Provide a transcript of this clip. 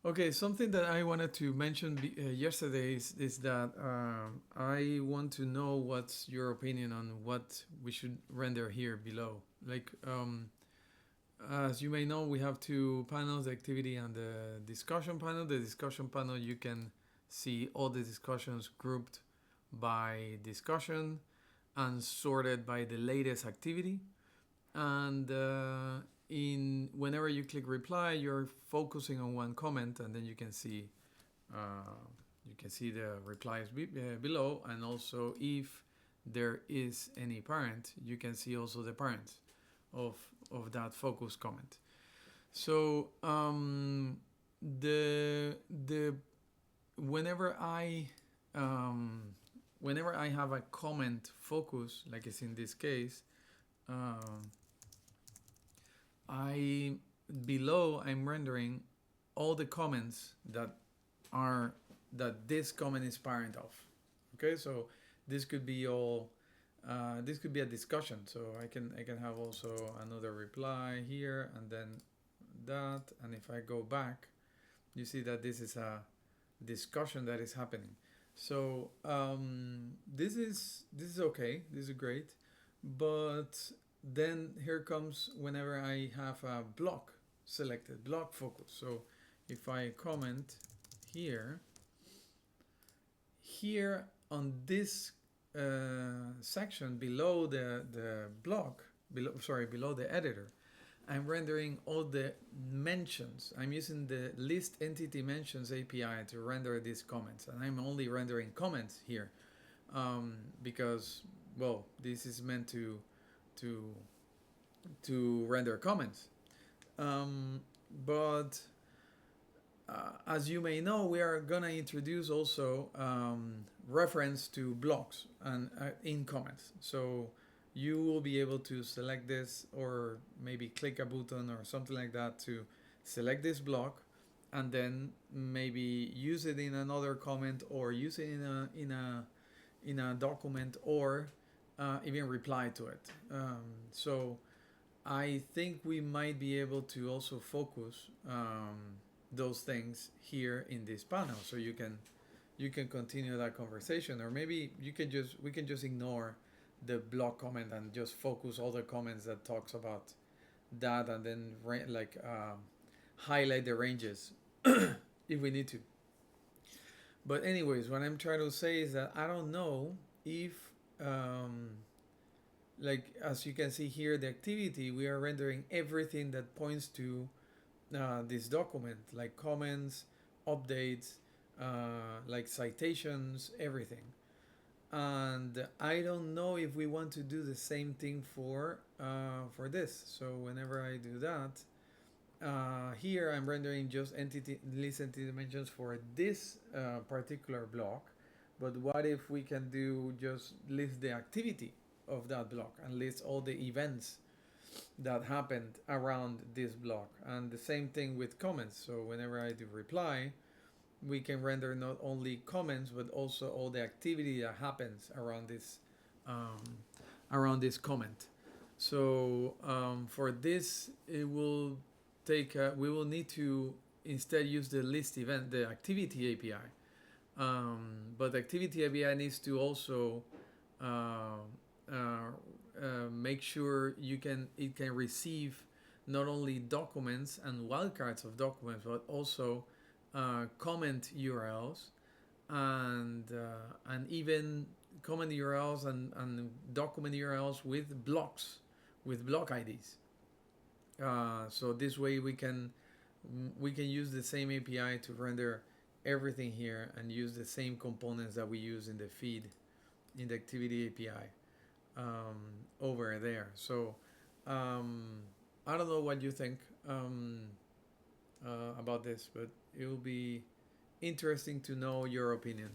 Okay, something that I wanted to mention yesterday is that I want to know what's your opinion on what we should render here below. Like, as you may know, we have two panels, the activity and the discussion panel. The discussion panel, you can see all the discussions grouped by discussion and sorted by the latest activity. And in whenever you click reply, you're focusing on one comment, and then uh, you can see the replies below, and also if there is any parent, you can see also the parents of that focus comment. So the whenever I um, whenever I have a comment focus, like it's in this case, um, I below I'm rendering all the comments are that this comment is parent of. Okay, so this could be all. This could be a discussion. So I can have also another reply here and then that. And if I go back, you see that this is a discussion that is happening. So this is okay. This is great, but then here comes whenever I have a block selected, block focus. So if I comment here, here on this section below the block, below the editor, I'm rendering all the mentions. I'm using the list entity mentions API to render these comments, and I'm only rendering comments here because, well, this is meant to render comments. Um, but as you may know, we are gonna introduce also reference to blocks and in comments. So you will be able to select this, or maybe click a button or something like that to select this block, and then maybe use it in another comment, or use it in a document, or even reply to it. So I think we might be able to also focus those things here in this panel, so you can continue that conversation, or maybe we can just ignore the block comment and just focus all the comments that talks about that, and then highlight the ranges if we need to. But anyways, what I'm trying to say is that I don't know if um, like as you can see here, the activity, we are rendering everything that points to this document, like comments, updates, like citations, everything. And I don't know if we want to do the same thing for this. So whenever I do that, here I'm rendering just entity list entity dimensions for this particular block. But what if we can do just list the activity of that block and list all the events that happened around this block? And the same thing with comments. So whenever I do reply, we can render not only comments but also all the activity that happens um, around this comment. So for this, it will take. We will need to instead use the list event, the activity API. But the activity API needs to also uh, make sure it can receive not only documents and wildcards of documents, but also comment URLs and even comment URLs and document URLs with blocks, with block IDs. So this way we can use the same API to render everything here and use the same components that we use in the feed in the activity API over there. So um, I don't know what you think about this, but it will be interesting to know your opinion.